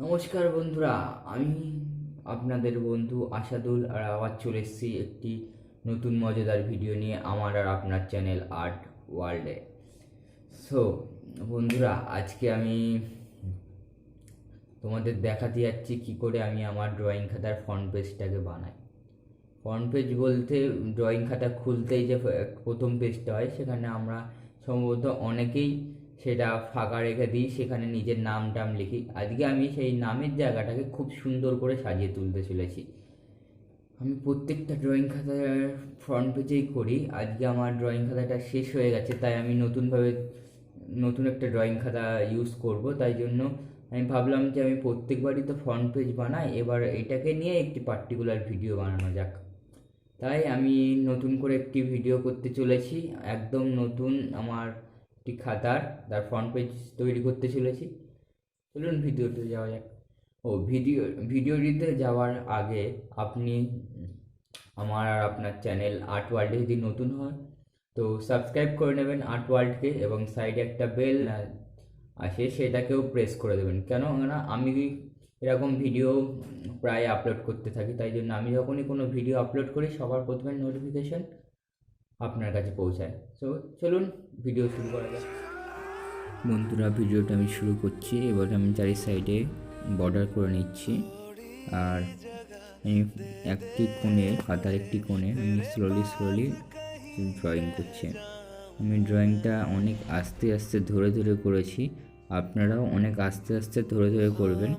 নমস্কার বন্ধুরা, আমি আপনাদের বন্ধু আশাদুল আর আবার চলে এসেছি একটি নতুন মজাদার ভিডিও নিয়ে আমার আর আপনার চ্যানেল আর্ট ওয়ার্ল্ডে। সো বন্ধুরা, আজকে আমি তোমাদের দেখাতে যাচ্ছি কী করে আমি আমার ড্রয়িং খাতার ফ্রন্ট পেজটাকে বানাই। ফ্রন্ট পেজ বলতে ড্রয়িং খাতা খুলতেই যে প্রথম পেজটা হয়, সেখানে আমরা সম্ভবত অনেকেই সেটা ফাঁকা রেখে দিই, সেখানে নিজের নাম টাম লিখি। আজকে আমি সেই নামের জায়গাটাকে খুব সুন্দর করে সাজিয়ে তুলতে চলেছি। আমি প্রত্যেকটা ড্রয়িং খাতার ফ্রন্ট পেজেই করি। আজকে আমার ড্রয়িং খাতাটা শেষ হয়ে গেছে, তাই আমি নতুন একটা ড্রয়িং খাতা ইউজ করব। তাই জন্য আমি ভাবলাম যে আমি প্রত্যেকবারই তো ফ্রন্ট পেজ বানাই, এবার এটাকে নিয়ে একটি পার্টিকুলার ভিডিও বানানো যাক। তাই আমি নতুন করে একটি ভিডিও করতে চলেছি, একদম নতুন আমার একটি খাতার তার ফ্রন্ট পেজ তৈরি করতে চলেছি। চলুন ভিডিওতে যাওয়া যাক। ভিডিওটিতে যাওয়ার আগে আপনি আমার আর আপনার চ্যানেল আর্ট ওয়ার্ল্ডে যদি নতুন হয় তো সাবস্ক্রাইব করে নেবেন আর্ট ওয়ার্ল্ডকে, এবং সাইডে একটা বেল আসে সেটাকেও প্রেস করে দেবেন। কেননা আমি এরকম ভিডিও প্রায় আপলোড করতে থাকি, তাই জন্য আমি যখনই কোনো ভিডিও আপলোড করি সবার প্রথমে নোটিফিকেশন আপনার কাছে পৌঁছায়। সো চলুন ভিডিও শুরু করা যাক। বন্ধুরা, ভিডিওটা আমি শুরু করছি। এবার আমি চারি সাইডে বর্ডার করে নিচ্ছি, আর আমি খাতার একটি কোণে আমি স্লোলি ড্রয়িং করছি। আমি ড্রয়িংটা অনেক আস্তে আস্তে ধরে করেছি, আপনারাও অনেক আস্তে আস্তে ধরে করবেন,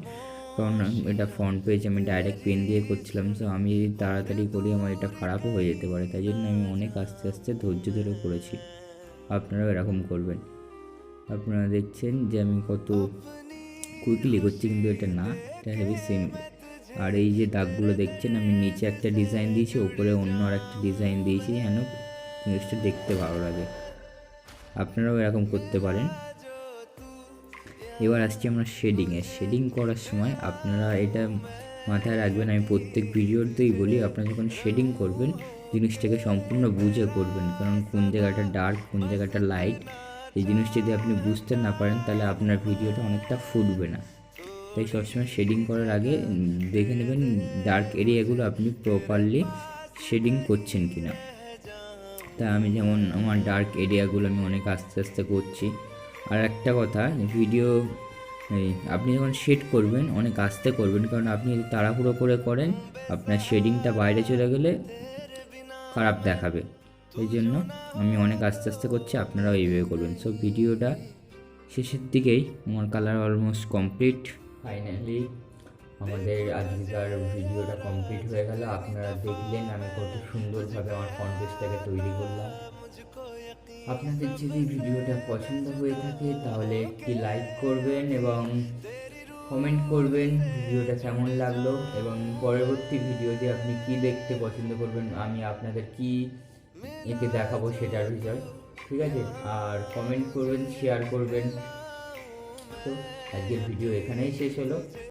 কারণ এটা ফ্রন্ট পেজ আমি ডাইরেক্ট পেন দিয়ে করছিলাম। সো আমি যদি তাড়াতাড়ি করি আমার এটা খারাপও হয়ে যেতে পারে, তাই জন্য আমি অনেক আস্তে আস্তে ধৈর্য ধরে করেছি। আপনারাও এরকম করবেন। আপনারা দেখছেন যে আমি কত কুইকলি করছি, কিন্তু এটা না, এটা হেভি সিম্পল। আর এই যে দাগগুলো দেখছেন, আমি নিচে একটা ডিজাইন দিয়েছি, ওপরে অন্য আর একটা ডিজাইন দিয়েছি, যেন জিনিসটা দেখতে ভালো লাগে। আপনারাও এরকম করতে পারেন। এবার আসছি আমরা শেডিং করার সময় আপনারা এটা মাথায় রাখবেন। আমি প্রত্যেক ভিডিওতেই বলি, আপনারা যখন শেডিং করবেন জিনিসটাকে সম্পূর্ণ বুঝে করবেন, কারণ কোন জায়গাটা ডার্ক কোন জায়গাটা লাইট এই জিনিসটা যদি আপনি বুঝতে না পারেন তাহলে আপনার ভিডিওটা অনেকটা ফুটবে না। তাই সবসময় শেডিং করার আগে দেখে নেবেন ডার্ক এরিয়াগুলো আপনি প্রপারলি শেডিং করছেন কিনা। তা আমি যেমন আমার ডার্ক এরিয়াগুলো আমি অনেক আস্তে আস্তে করছি। আর একটা কথা, আপনি যখন শেড করবেন অনেক আস্তে করবেন, কারণ আপনি যদি তাড়াহুড়ো করে করেন আপনার শেডিংটা বাইরে চলে গেলে খারাপ দেখাবে। এই জন্য আমি অনেক আস্তে আস্তে করছি, আপনারাও এইভাবে করবেন। সো ভিডিওটা শেষের দিকেই আমার কালার অলমোস্ট কমপ্লিট। ফাইনালি আমাদের আজকের ভিডিওটা কমপ্লিট হয়ে গেল। আপনারা দেখলেন আমি কত সুন্দরভাবে আমার ফ্রন্ট পেজটাকে তৈরি করলাম। আপনাদের যদি ভিডিওটা পছন্দ হয়ে থাকে তাহলে একটি লাইক করবেন এবং কমেন্ট করবেন ভিডিওটা কেমন লাগলো, এবং পরবর্তী ভিডিওতে আপনি কি দেখতে পছন্দ করবেন, আমি আপনাদের কি এঁকে দেখাবো সেটার বিষয়, ঠিক আছে? আর কমেন্ট করবেন, শেয়ার করবেন। তো আজকের ভিডিও এখানেই শেষ হলো।